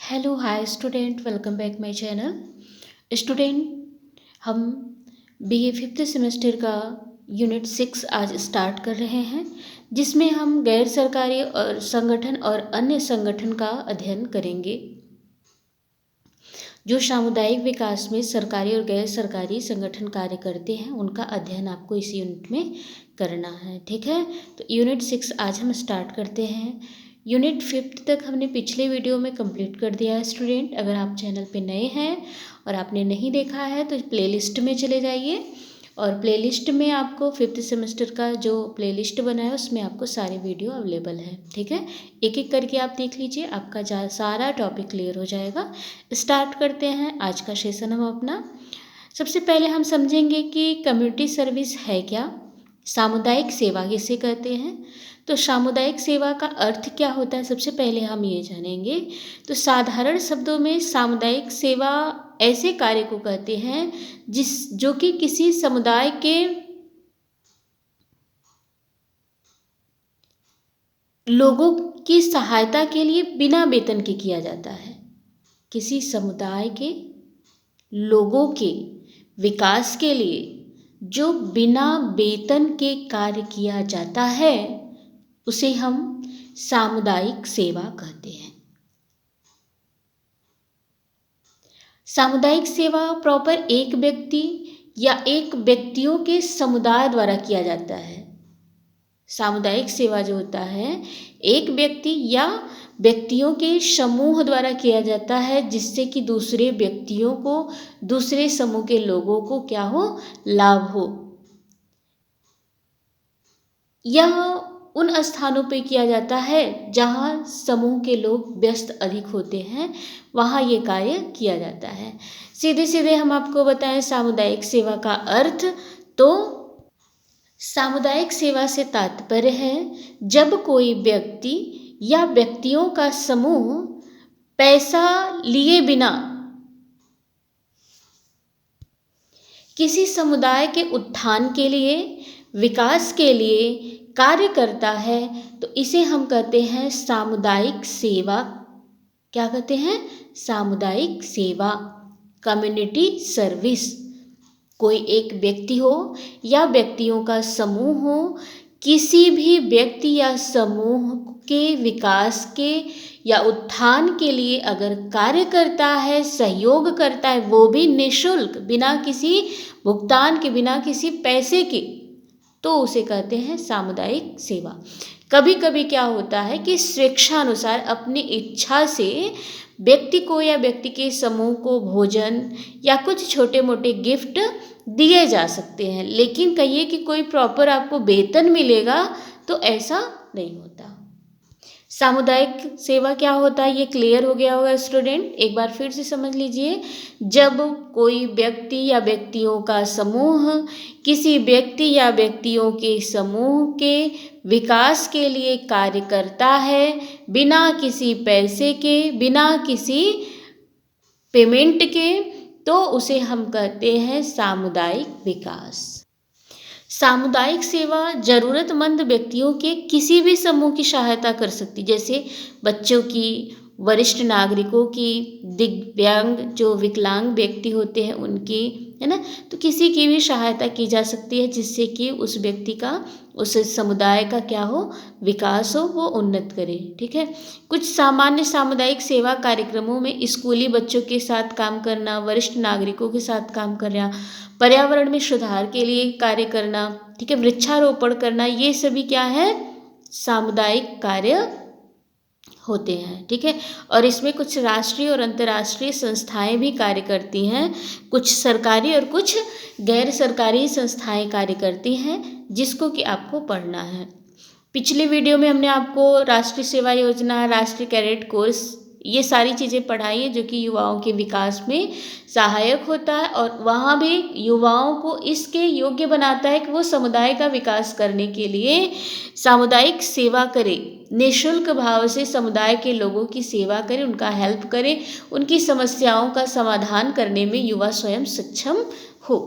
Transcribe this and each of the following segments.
Hello hi student, welcome back my channel. Student, हम BA fifth semester का unit 6 आज start कर रहे हैं, जिसमें हम गैर सरकारी और संगठन और अन्य संगठन का अध्ययन करेंगे। जो सामुदायिक विकास में सरकारी और गैर सरकारी संगठन कार्य करते हैं, उनका अध्ययन आपको इस यूनिट में करना है। ठीक है, तो यूनिट 6 आज हम स्टार्ट करते हैं। यूनिट 5 तक हमने पिछले वीडियो में कंप्लीट कर दिया है। स्टूडेंट, अगर आप चैनल पे नए हैं और आपने नहीं देखा है तो प्लेलिस्ट में चले जाइए, और प्लेलिस्ट में आपको 5th सेमेस्टर का जो प्लेलिस्ट बना है उसमें आपको सारे वीडियो अवेलेबल है। ठीक है, एक एक करके आप देख लीजिए, आपका सारा टॉपिक क्लियर हो जाएगा। स्टार्ट करते हैं आज का सेशन हम अपना। सबसे पहले हम समझेंगे कि कम्युनिटी सर्विस है क्या, सामुदायिक सेवा किसे कहते हैं। तो सामुदायिक सेवा का अर्थ क्या होता है, सबसे पहले हम ये जानेंगे। तो साधारण शब्दों में सामुदायिक सेवा ऐसे कार्य को कहते हैं जो कि किसी समुदाय के लोगों की सहायता के लिए बिना वेतन के किया जाता है। किसी समुदाय के लोगों के विकास के लिए जो बिना वेतन के कार्य किया जाता है, उसे हम सामुदायिक सेवा कहते हैं। सामुदायिक सेवा प्रॉपर एक व्यक्ति या एक व्यक्तियों के समुदाय द्वारा किया जाता है। सामुदायिक सेवा जो होता है एक व्यक्ति या व्यक्तियों के समूह द्वारा किया जाता है, जिससे कि दूसरे व्यक्तियों को, दूसरे समूह के लोगों को क्या हो, लाभ हो। यह उन स्थानों पे किया जाता है जहाँ समूह के लोग व्यस्त अधिक होते हैं, वहाँ ये कार्य किया जाता है। सीधे सीधे हम आपको बताएं सामुदायिक सेवा का अर्थ, तो सामुदायिक सेवा से तात्पर्य है जब कोई व्यक्ति या व्यक्तियों का समूह पैसा लिए बिना किसी समुदाय के उत्थान के लिए, विकास के लिए कार्य करता है, तो इसे हम कहते हैं सामुदायिक सेवा। क्या कहते हैं? सामुदायिक सेवा, कम्युनिटी सर्विस। कोई एक व्यक्ति हो या व्यक्तियों का समूह हो, किसी भी व्यक्ति या समूह के विकास के या उत्थान के लिए अगर कार्य करता है, सहयोग करता है, वो भी निःशुल्क, बिना किसी भुगतान के, बिना किसी पैसे के, तो उसे कहते हैं सामुदायिक सेवा। कभी कभी क्या होता है कि स्वेच्छानुसार अपनी इच्छा से व्यक्ति को या व्यक्ति के समूह को भोजन या कुछ छोटे मोटे गिफ्ट दिए जा सकते हैं, लेकिन कहिए कि कोई प्रॉपर आपको वेतन मिलेगा, तो ऐसा नहीं होता। सामुदायिक सेवा क्या होता है, ये क्लियर हो गया होगा स्टूडेंट। एक बार फिर से समझ लीजिए, जब कोई व्यक्ति या व्यक्तियों का समूह किसी व्यक्ति या व्यक्तियों के समूह के विकास के लिए कार्य करता है, बिना किसी पैसे के, बिना किसी पेमेंट के, तो उसे हम कहते हैं सामुदायिक विकास। सामुदायिक सेवा ज़रूरतमंद व्यक्तियों के किसी भी समूह की सहायता कर सकती, जैसे बच्चों की, वरिष्ठ नागरिकों की, दिव्यांग जो विकलांग व्यक्ति होते हैं उनकी, है ना। तो किसी की भी सहायता की जा सकती है, जिससे कि उस व्यक्ति का, उस समुदाय का क्या हो, विकास हो, वो उन्नत करे। ठीक है, कुछ सामान्य सामुदायिक सेवा कार्यक्रमों में स्कूली बच्चों के साथ काम करना, वरिष्ठ नागरिकों के साथ काम करना, पर्यावरण में सुधार के लिए कार्य करना, ठीक है, वृक्षारोपण करना, ये सभी क्या है, सामुदायिक कार्य होते हैं। ठीक है, और इसमें कुछ राष्ट्रीय और अंतर्राष्ट्रीय संस्थाएं भी कार्य करती हैं, कुछ सरकारी और कुछ गैर सरकारी संस्थाएं कार्य करती हैं, जिसको कि आपको पढ़ना है। पिछले वीडियो में हमने आपको राष्ट्रीय सेवा योजना, राष्ट्रीय कैडेट कोर्स, ये सारी चीज़ें पढ़ाई हैं, जो कि युवाओं के विकास में सहायक होता है, और वहाँ भी युवाओं को इसके योग्य बनाता है कि वो समुदाय का विकास करने के लिए सामुदायिक सेवा करें, निःशुल्क भाव से समुदाय के लोगों की सेवा करें, उनका हेल्प करें, उनकी समस्याओं का समाधान करने में युवा स्वयं सक्षम हो।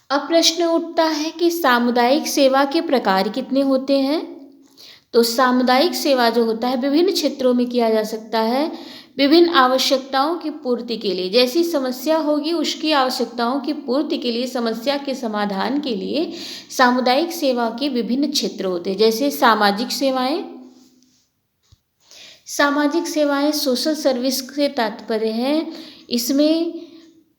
अब प्रश्न उठता है कि सामुदायिक सेवा के प्रकार कितने होते हैं। तो सामुदायिक सेवा जो होता है विभिन्न क्षेत्रों में किया जा सकता है, विभिन्न आवश्यकताओं की पूर्ति के लिए। जैसी समस्या होगी उसकी आवश्यकताओं की पूर्ति के लिए, समस्या के समाधान के लिए सामुदायिक सेवा के विभिन्न क्षेत्र होते हैं। जैसे सामाजिक सेवाएं, सामाजिक सेवाएं सोशल सर्विस से तात्पर्य है, इसमें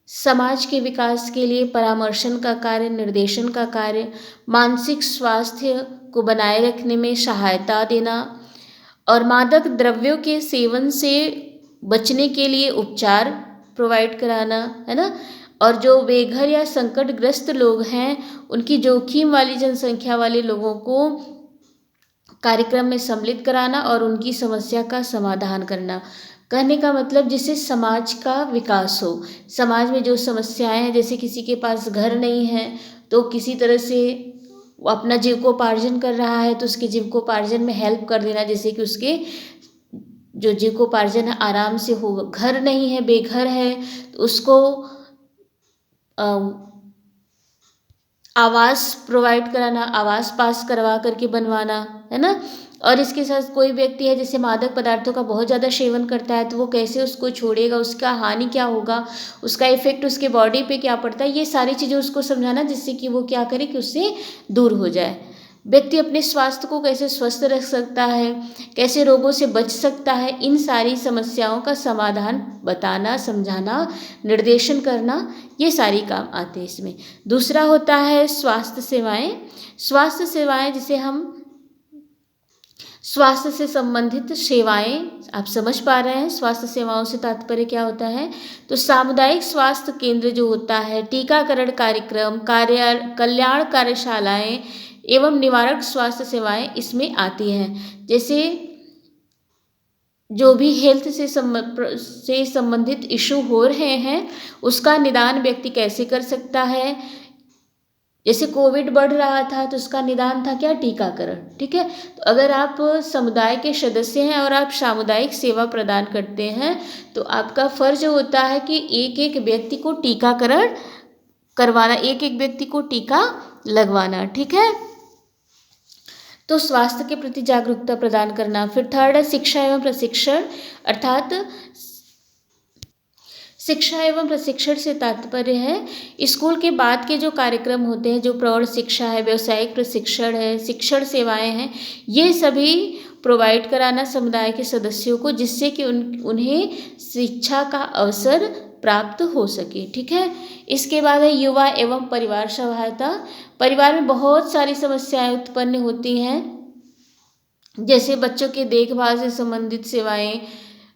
समाज के विकास के लिए परामर्शन का कार्य, निर्देशन का कार्य, मानसिक स्वास्थ्य को बनाए रखने में सहायता देना और मादक द्रव्यों के सेवन से बचने के लिए उपचार प्रोवाइड कराना, है ना। और जो बेघर या संकटग्रस्त लोग हैं उनकी जोखिम वाली जनसंख्या वाले लोगों को कार्यक्रम में सम्मिलित कराना और उनकी समस्या का समाधान करना। कहने का मतलब जिससे समाज का विकास हो। समाज में जो समस्याएं हैं, जैसे किसी के पास घर नहीं है तो किसी तरह से वो अपना जीविकोपार्जन कर रहा है तो उसके जीविकोपार्जन में हेल्प कर देना, जैसे कि उसके जो जीविकोपार्जन है आराम से हो। घर नहीं है, बेघर है, तो उसको आवास प्रोवाइड कराना, आवास पास करवा करके बनवाना, है ना। और इसके साथ कोई व्यक्ति है जैसे मादक पदार्थों का बहुत ज़्यादा सेवन करता है तो वो कैसे उसको छोड़ेगा, उसका हानि क्या होगा, उसका इफेक्ट उसके बॉडी पे क्या पड़ता है, ये सारी चीज़ें उसको समझाना जिससे कि वो क्या करे कि उससे दूर हो जाए। व्यक्ति अपने स्वास्थ्य को कैसे स्वस्थ रख सकता है, कैसे रोगों से बच सकता है, इन सारी समस्याओं का समाधान बताना, समझाना, निर्देशन करना, ये सारी काम आते हैं इसमें। दूसरा होता है स्वास्थ्य सेवाएं। स्वास्थ्य सेवाएं जिसे हम स्वास्थ्य से संबंधित सेवाएं, आप समझ पा रहे हैं स्वास्थ्य सेवाओं से तात्पर्य क्या होता है। तो सामुदायिक स्वास्थ्य केंद्र जो होता है, टीकाकरण कार्यक्रम, कल्याण कार्यशालाएं एवं निवारक स्वास्थ्य सेवाएं इसमें आती हैं। जैसे जो भी हेल्थ से संबंधित इशू हो रहे हैं उसका निदान व्यक्ति कैसे कर सकता है। जैसे कोविड बढ़ रहा था तो उसका निदान था क्या, टीकाकरण। ठीक है, तो अगर आप समुदाय के सदस्य हैं और आप सामुदायिक सेवा प्रदान करते हैं तो आपका फर्ज होता है कि एक एक व्यक्ति को टीकाकरण करवाना, एक एक व्यक्ति को टीका लगवाना। ठीक है, तो स्वास्थ्य के प्रति जागरूकता प्रदान करना। फिर थर्ड है शिक्षा एवं प्रशिक्षण, अर्थात शिक्षा एवं प्रशिक्षण से तात्पर्य है स्कूल के बाद के जो कार्यक्रम होते हैं, जो प्रौढ़ शिक्षा है, व्यावसायिक प्रशिक्षण है, शिक्षण सेवाएं हैं, ये सभी प्रोवाइड कराना समुदाय के सदस्यों को, जिससे कि उन्हें शिक्षा का अवसर प्राप्त हो सके। ठीक है, इसके बाद है युवा एवं परिवार सहायता। परिवार में बहुत सारी समस्याएं उत्पन्न होती हैं, जैसे बच्चों के देखभाल से संबंधित सेवाएं,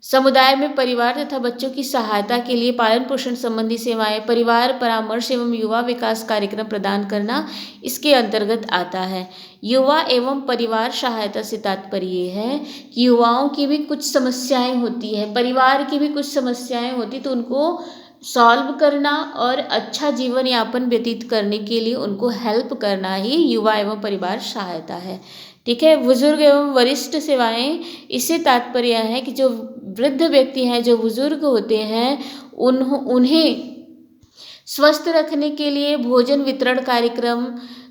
समुदाय में परिवार तथा बच्चों की सहायता के लिए पालन पोषण संबंधी सेवाएं, परिवार परामर्श एवं युवा विकास कार्यक्रम प्रदान करना इसके अंतर्गत आता है। युवा एवं परिवार सहायता से तात्पर्य है कि युवाओं की भी कुछ समस्याएं होती है, परिवार की भी कुछ समस्याएं होती, तो उनको सॉल्व करना और अच्छा जीवन यापन व्यतीत करने के लिए उनको हेल्प करना ही युवा एवं परिवार सहायता है। ठीक है, बुजुर्ग एवं वरिष्ठ सेवाएं, इससे तात्पर्य है कि जो वृद्ध व्यक्ति हैं, जो बुजुर्ग होते हैं, उन्हें स्वस्थ रखने के लिए भोजन वितरण कार्यक्रम,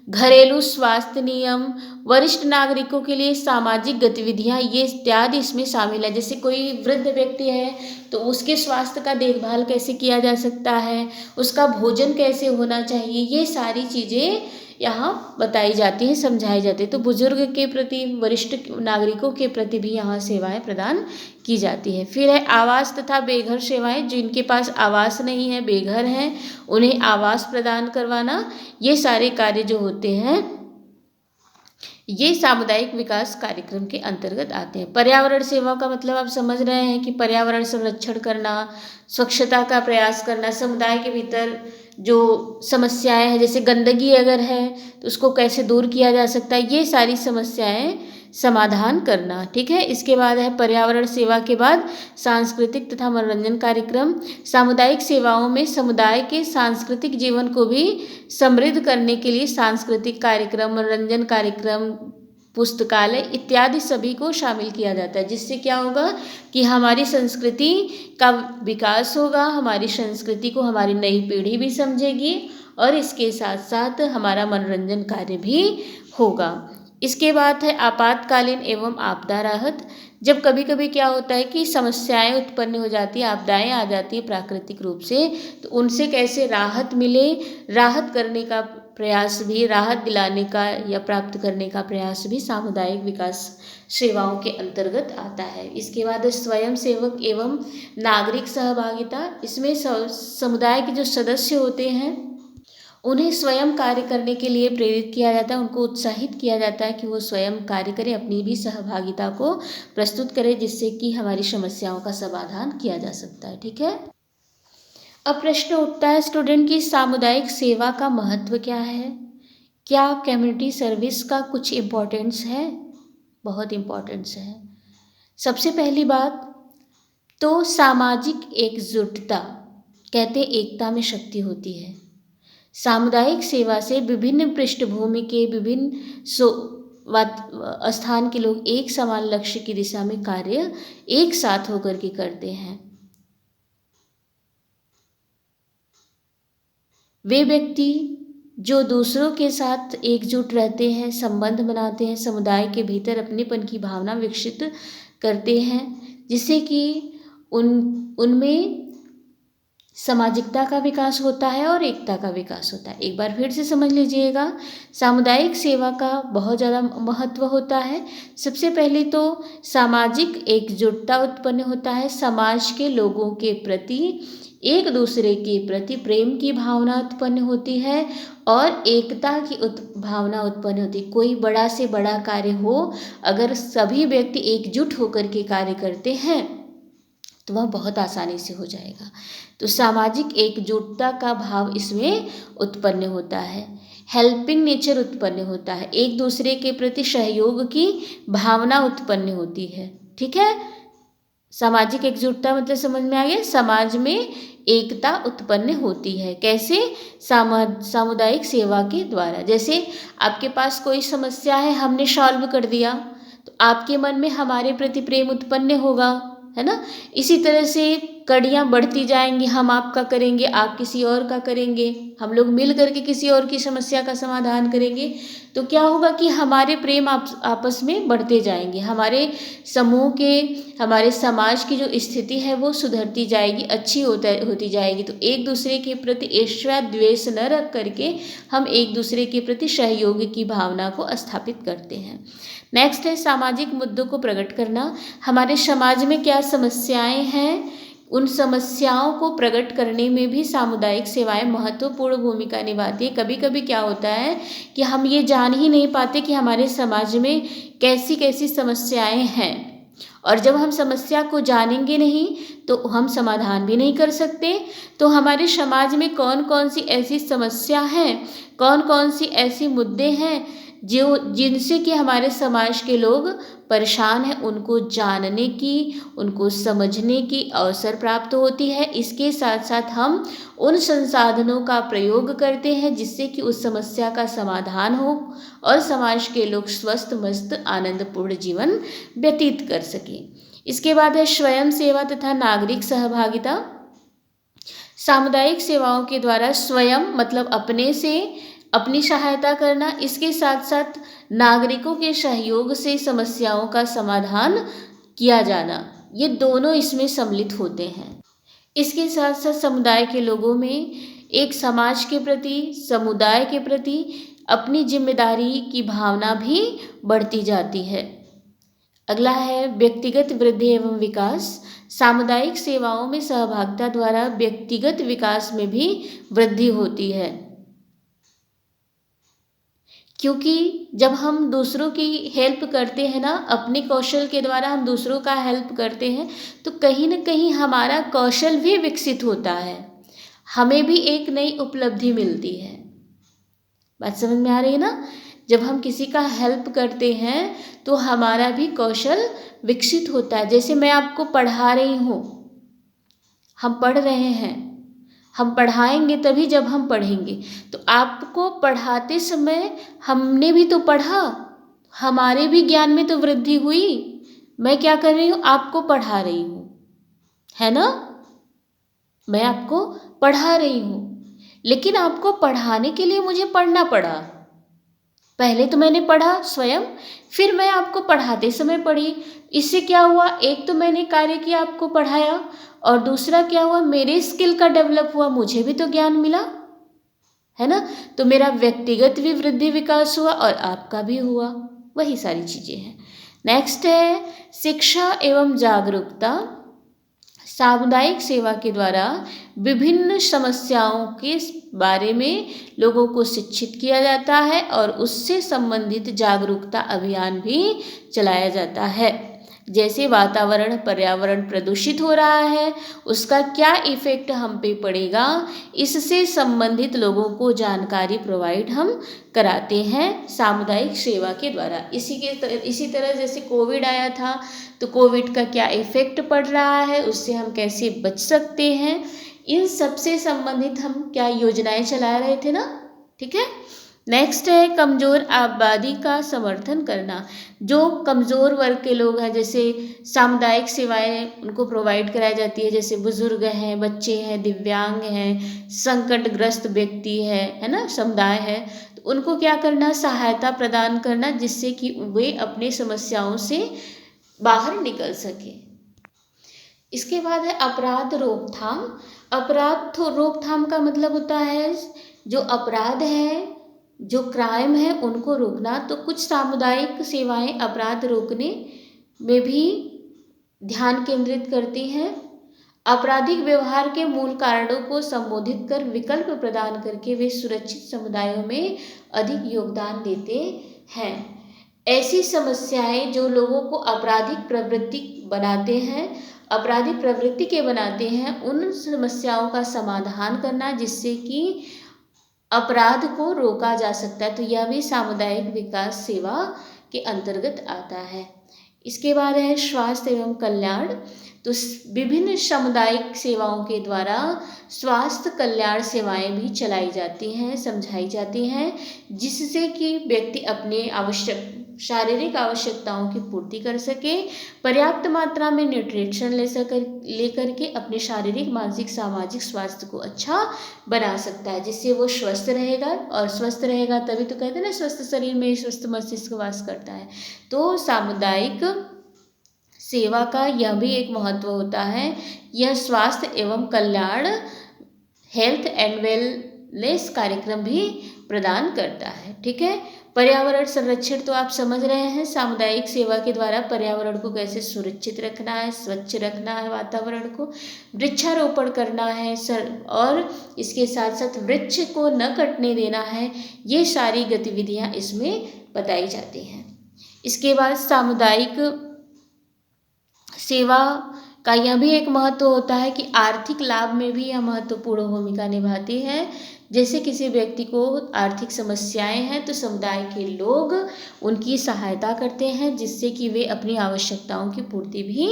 घरेलू स्वास्थ्य नियम, वरिष्ठ नागरिकों के लिए सामाजिक गतिविधियां, ये इत्यादि इसमें शामिल है। जैसे कोई वृद्ध व्यक्ति है तो उसके स्वास्थ्य का देखभाल कैसे किया जा सकता है, उसका भोजन कैसे होना चाहिए, ये सारी चीज़ें यहाँ बताई जाती हैं, समझाई जाती है। तो बुजुर्ग के प्रति, वरिष्ठ नागरिकों के प्रति भी यहाँ सेवाएं प्रदान की जाती है। फिर है आवास तथा बेघर सेवाएं, जिनके पास आवास नहीं है, बेघर हैं, उन्हें आवास प्रदान करवाना, ये सारे कार्य जो होते हैं ये सामुदायिक विकास कार्यक्रम के अंतर्गत आते हैं। पर्यावरण सेवा का मतलब आप समझ रहे हैं कि पर्यावरण संरक्षण करना, स्वच्छता का प्रयास करना, समुदाय के भीतर जो समस्याएं हैं, जैसे गंदगी अगर है तो उसको कैसे दूर किया जा सकता है, ये सारी समस्याएं समाधान करना। ठीक है, इसके बाद है पर्यावरण सेवा के बाद सांस्कृतिक तथा मनोरंजन कार्यक्रम। सामुदायिक सेवाओं में समुदाय के सांस्कृतिक जीवन को भी समृद्ध करने के लिए सांस्कृतिक कार्यक्रम, मनोरंजन कार्यक्रम, पुस्तकालय इत्यादि सभी को शामिल किया जाता है, जिससे क्या होगा कि हमारी संस्कृति का विकास होगा, हमारी संस्कृति को हमारी नई पीढ़ी भी समझेगी और इसके साथ साथ हमारा मनोरंजन कार्य भी होगा। इसके बाद है आपातकालीन एवं आपदा राहत। जब कभी कभी क्या होता है कि समस्याएं उत्पन्न हो जाती हैं, आपदाएं आ जाती हैं प्राकृतिक रूप से, तो उनसे कैसे राहत मिले, राहत करने का प्रयास भी, राहत दिलाने का या प्राप्त करने का प्रयास भी सामुदायिक विकास सेवाओं के अंतर्गत आता है। इसके बाद स्वयं सेवक एवं नागरिक सहभागिता। इसमें समुदाय के जो सदस्य होते हैं उन्हें स्वयं कार्य करने के लिए प्रेरित किया जाता है, उनको उत्साहित किया जाता है कि वो स्वयं कार्य करें, अपनी भी सहभागिता को प्रस्तुत करें, जिससे कि हमारी समस्याओं का समाधान किया जा सकता है। ठीक है। अब प्रश्न उठता है स्टूडेंट की सामुदायिक सेवा का महत्व क्या है? क्या कम्युनिटी सर्विस का कुछ इम्पोर्टेंस है? बहुत इम्पोर्टेंस है। सबसे पहली बात तो सामाजिक एकजुटता, कहते एकता में शक्ति होती है। सामुदायिक सेवा से विभिन्न पृष्ठभूमि के, विभिन्न स्थान के लोग एक समान लक्ष्य की दिशा में कार्य एक साथ होकर के करते हैं। वे व्यक्ति जो दूसरों के साथ एकजुट रहते हैं, संबंध बनाते हैं, समुदाय के भीतर अपनेपन की भावना विकसित करते हैं, जिससे कि उनमें सामाजिकता का विकास होता है और एकता का विकास होता है। एक बार फिर से समझ लीजिएगा, सामुदायिक सेवा का बहुत ज़्यादा महत्व होता है। सबसे पहले तो सामाजिक एकजुटता उत्पन्न होता है, समाज के लोगों के प्रति, एक दूसरे के प्रति प्रेम की भावना उत्पन्न होती है और एकता की भावना उत्पन्न होती है। कोई बड़ा से बड़ा कार्य हो, अगर सभी व्यक्ति एकजुट होकर के कार्य करते हैं तो वह बहुत आसानी से हो जाएगा। तो सामाजिक एकजुटता का भाव इसमें उत्पन्न होता है। हेल्पिंग नेचर उत्पन्न होता है, एक दूसरे के प्रति सहयोग की भावना उत्पन्न होती है। ठीक है। सामाजिक एकजुटता मतलब समझ में आ गया, समाज में एकता उत्पन्न होती है। कैसे? सामुदायिक सेवा के द्वारा। जैसे आपके पास कोई समस्या है, हमने सॉल्व कर दिया, तो आपके मन में हमारे प्रति प्रेम उत्पन्न होगा, है ना। इसी तरह से कड़ियाँ बढ़ती जाएंगी, हम आपका करेंगे, आप किसी और का करेंगे, हम लोग मिल करके किसी और की समस्या का समाधान करेंगे, तो क्या होगा कि हमारे प्रेम आपस में बढ़ते जाएंगे, हमारे समूह के, हमारे समाज की जो स्थिति है वो सुधरती जाएगी, अच्छी होती जाएगी। तो एक दूसरे के प्रति ईर्ष्या द्वेष न रख करके हम एक दूसरे के प्रति सहयोग की भावना को स्थापित करते हैं। नेक्स्ट है सामाजिक मुद्दों को प्रकट करना। हमारे समाज में क्या समस्याएं हैं, उन समस्याओं को प्रकट करने में भी सामुदायिक सेवाएं महत्वपूर्ण भूमिका निभाती है। कभी कभी क्या होता है कि हम ये जान ही नहीं पाते कि हमारे समाज में कैसी कैसी समस्याएं हैं, और जब हम समस्या को जानेंगे नहीं तो हम समाधान भी नहीं कर सकते। तो हमारे समाज में कौन कौन सी ऐसी समस्या है, कौन कौन सी ऐसी मुद्दे हैं जिनसे कि हमारे समाज के लोग परेशान हैं, उनको जानने की, उनको समझने की अवसर प्राप्त होती है। इसके साथ साथ हम उन संसाधनों का प्रयोग करते हैं जिससे कि उस समस्या का समाधान हो और समाज के लोग स्वस्थ मस्त आनंदपूर्ण जीवन व्यतीत कर सकें। इसके बाद है स्वयं सेवा तथा नागरिक सहभागिता। सामुदायिक सेवाओं के द्वारा स्वयं मतलब अपने से अपनी सहायता करना, इसके साथ साथ नागरिकों के सहयोग से समस्याओं का समाधान किया जाना, ये दोनों इसमें सम्मिलित होते हैं। इसके साथ साथ समुदाय के लोगों में एक समाज के प्रति, समुदाय के प्रति अपनी जिम्मेदारी की भावना भी बढ़ती जाती है। अगला है व्यक्तिगत वृद्धि एवं विकास। सामुदायिक सेवाओं में सहभागिता द्वारा व्यक्तिगत विकास में भी वृद्धि होती है, क्योंकि जब हम दूसरों की हेल्प करते हैं ना, अपने कौशल के द्वारा हम दूसरों का हेल्प करते हैं, तो कहीं ना कहीं हमारा कौशल भी विकसित होता है, हमें भी एक नई उपलब्धि मिलती है। बात समझ में आ रही है ना। जब हम किसी का हेल्प करते हैं तो हमारा भी कौशल विकसित होता है। जैसे मैं आपको पढ़ा रही हूँ, हम पढ़ रहे हैं, हम पढ़ाएंगे तभी जब हम पढ़ेंगे, तो आपको पढ़ाते समय हमने भी तो पढ़ा, हमारे भी ज्ञान में तो वृद्धि हुई। मैं क्या कर रही हूँ, आपको पढ़ा रही हूँ, है ना, मैं आपको पढ़ा रही हूँ, लेकिन आपको पढ़ाने के लिए मुझे पढ़ना पड़ा, पहले तो मैंने पढ़ा स्वयं, फिर मैं आपको पढ़ाते समय पढ़ी। इससे क्या हुआ, एक तो मैंने कार्य किया, आपको पढ़ाया, और दूसरा क्या हुआ, मेरे स्किल का डेवलप हुआ, मुझे भी तो ज्ञान मिला, है ना। तो मेरा व्यक्तिगत भी वृद्धि विकास हुआ और आपका भी हुआ, वही सारी चीज़ें हैं। नेक्स्ट है शिक्षा एवं जागरूकता। सामुदायिक सेवा के द्वारा विभिन्न समस्याओं के बारे में लोगों को शिक्षित किया जाता है और उससे संबंधित जागरूकता अभियान भी चलाया जाता है। जैसे वातावरण पर्यावरण प्रदूषित हो रहा है, उसका क्या इफ़ेक्ट हम पे पड़ेगा, इससे संबंधित लोगों को जानकारी प्रोवाइड हम कराते हैं सामुदायिक सेवा के द्वारा। इसी तरह जैसे कोविड आया था, तो कोविड का क्या इफ़ेक्ट पड़ रहा है, उससे हम कैसे बच सकते हैं, इन सब से संबंधित हम क्या योजनाएं चला रहे थे ना। ठीक है। नेक्स्ट है कमज़ोर आबादी का समर्थन करना। जो कमज़ोर वर्ग के लोग हैं, जैसे सामुदायिक सेवाएं उनको प्रोवाइड कराई जाती है, जैसे बुजुर्ग हैं, बच्चे हैं, दिव्यांग हैं, संकटग्रस्त व्यक्ति है ना, समुदाय है, तो उनको क्या करना, सहायता प्रदान करना, जिससे कि वे अपनी समस्याओं से बाहर निकल सके। इसके बाद है अपराध रोकथाम। अपराध रोकथाम का मतलब होता है जो अपराध है, जो क्राइम है, उनको रोकना। तो कुछ सामुदायिक सेवाएं अपराध रोकने में भी ध्यान केंद्रित करती हैं। आपराधिक व्यवहार के मूल कारणों को संबोधित कर विकल्प प्रदान करके वे सुरक्षित समुदायों में अधिक योगदान देते हैं। ऐसी समस्याएं जो लोगों को आपराधिक प्रवृत्ति बनाते हैं, आपराधिक प्रवृत्ति के बनाते हैं, उन समस्याओं का समाधान करना, जिससे कि अपराध को रोका जा सकता है। तो यह भी सामुदायिक विकास सेवा के अंतर्गत आता है। इसके बाद है स्वास्थ्य एवं कल्याण। तो विभिन्न सामुदायिक सेवाओं के द्वारा स्वास्थ्य कल्याण सेवाएं भी चलाई जाती हैं, समझाई जाती हैं, जिससे कि व्यक्ति अपने शारीरिक आवश्यकताओं की पूर्ति कर सके, पर्याप्त मात्रा में न्यूट्रिशन लेकर के अपने शारीरिक मानसिक सामाजिक स्वास्थ्य को अच्छा बना सकता है, जिससे वो स्वस्थ रहेगा। और स्वस्थ रहेगा तभी तो कहते हैं ना, स्वस्थ शरीर में स्वस्थ मस्तिष्क वास करता है। तो सामुदायिक सेवा का यह भी एक महत्व होता है। यह स्वास्थ्य एवं कल्याण हेल्थ एंड वेलनेस कार्यक्रम भी प्रदान करता है। ठीक है। पर्यावरण संरक्षण तो आप समझ रहे हैं, सामुदायिक सेवा के द्वारा पर्यावरण को कैसे सुरक्षित रखना है, स्वच्छ रखना है, वातावरण को वृक्षारोपण करना है और इसके साथ साथ वृक्ष को न कटने देना है। ये सारी गतिविधियां इसमें बताई जाती हैं। इसके बाद सामुदायिक सेवा का यह भी एक महत्व होता है कि आर्थिक लाभ में भी यह महत्वपूर्ण भूमिका निभाती है। जैसे किसी व्यक्ति को आर्थिक समस्याएं हैं, तो समुदाय के लोग उनकी सहायता करते हैं, जिससे कि वे अपनी आवश्यकताओं की पूर्ति भी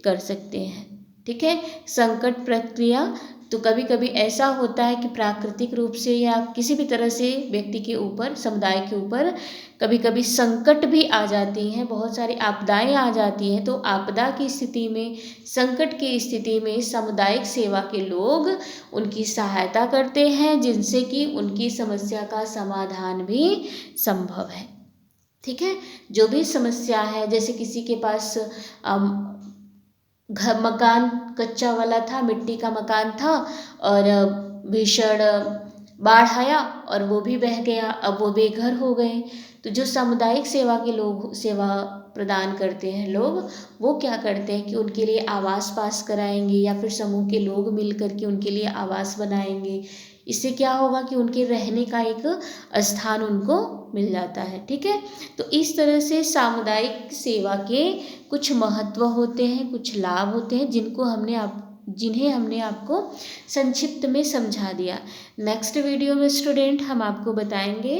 कर सकते हैं। ठीक है। संकट प्रक्रिया, तो कभी कभी ऐसा होता है कि प्राकृतिक रूप से या किसी भी तरह से व्यक्ति के ऊपर, समुदाय के ऊपर कभी कभी संकट भी आ जाती हैं, बहुत सारी आपदाएं आ जाती हैं। तो आपदा की स्थिति में, संकट की स्थिति में सामुदायिक सेवा के लोग उनकी सहायता करते हैं, जिनसे कि उनकी समस्या का समाधान भी संभव है। ठीक है। जो भी समस्या है, जैसे किसी के पास घर मकान कच्चा वाला था, मिट्टी का मकान था, और भीषण बाढ़ आया और वो भी बह गया, अब वो बेघर हो गए। तो जो सामुदायिक सेवा के लोग सेवा प्रदान करते हैं लोग, वो क्या करते हैं कि उनके लिए आवास पास कराएंगे, या फिर समूह के लोग मिल करके उनके लिए आवास बनाएंगे। इससे क्या होगा कि उनके रहने का एक स्थान उनको मिल जाता है। ठीक है। तो इस तरह से सामुदायिक सेवा के कुछ महत्व होते हैं, कुछ लाभ होते हैं, जिन्हें हमने आपको संक्षिप्त में समझा दिया। नेक्स्ट वीडियो में स्टूडेंट हम आपको बताएंगे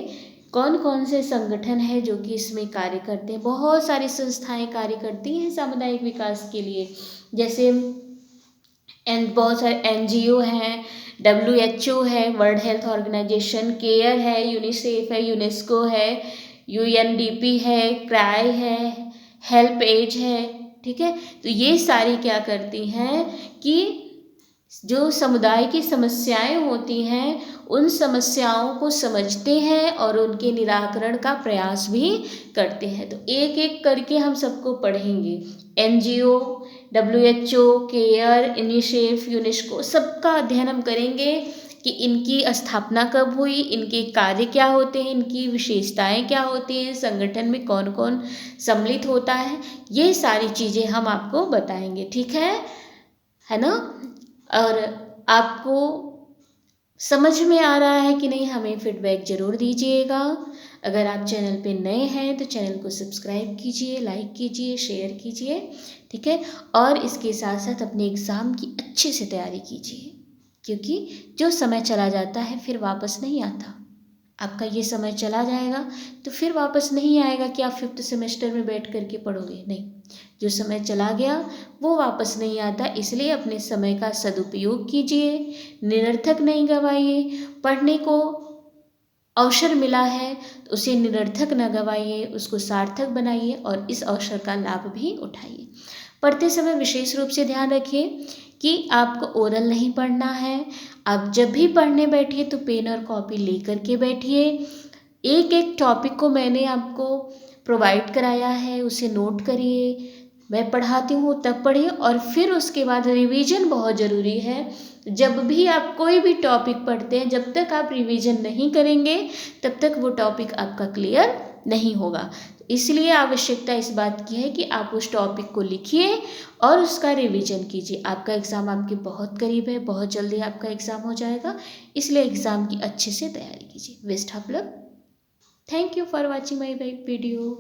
कौन कौन से संगठन है जो कि इसमें कार्य करते हैं। बहुत सारी संस्थाएं कार्य करती हैं सामुदायिक विकास के लिए, जैसे बहुत सारे NGO हैं, WHO है, वर्ल्ड हेल्थ ऑर्गेनाइजेशन, केयर है, यूनिसेफ है, यूनेस्को है, UNDP है, क्राई है, हेल्प एज है। ठीक है। तो ये सारी क्या करती हैं कि जो समुदाय की समस्याएं होती हैं उन समस्याओं को समझते हैं और उनके निराकरण का प्रयास भी करते हैं। तो एक एक करके हम सबको पढ़ेंगे। NGO, WHO, care, UNICEF, UNESCO, सबका अध्ययन हम करेंगे कि इनकी स्थापना कब हुई, इनके कार्य क्या होते हैं, इनकी विशेषताएं क्या होती हैं, संगठन में कौन कौन सम्मिलित होता है, ये सारी चीज़ें हम आपको बताएंगे। ठीक है ना। और आपको समझ में आ रहा है कि नहीं, हमें फीडबैक ज़रूर दीजिएगा। अगर आप चैनल पे नए हैं तो चैनल को सब्सक्राइब कीजिए, लाइक कीजिए, शेयर कीजिए। ठीक है। और इसके साथ साथ अपने एग्ज़ाम की अच्छे से तैयारी कीजिए, क्योंकि जो समय चला जाता है फिर वापस नहीं आता। आपका ये समय चला जाएगा तो फिर वापस नहीं आएगा कि आप 5th सेमेस्टर में बैठ करके पढ़ोगे, नहीं। जो समय चला गया वो वापस नहीं आता, इसलिए अपने समय का सदुपयोग कीजिए, निरर्थक नहीं गवाइए। पढ़ने को अवसर मिला है तो उसे निरर्थक न गवाइए, उसको सार्थक बनाइए और इस अवसर का लाभ भी उठाइए। पढ़ते समय विशेष रूप से ध्यान रखिए कि आपको ओरल नहीं पढ़ना है। आप जब भी पढ़ने बैठिए तो पेन और कॉपी लेकर के बैठिए। एक एक टॉपिक को मैंने आपको प्रोवाइड कराया है, उसे नोट करिए। मैं पढ़ाती हूँ तब पढ़िए और फिर उसके बाद रिवीजन बहुत ज़रूरी है। जब भी आप कोई भी टॉपिक पढ़ते हैं, जब तक आप रिवीजन नहीं करेंगे तब तक वो टॉपिक आपका क्लियर नहीं होगा। इसलिए आवश्यकता इस बात की है कि आप उस टॉपिक को लिखिए और उसका रिवीजन कीजिए। आपका एग्ज़ाम आपके बहुत करीब है, बहुत जल्दी आपका एग्ज़ाम हो जाएगा, इसलिए एग्ज़ाम की अच्छे से तैयारी कीजिए। Best of luck. Thank you for watching my video.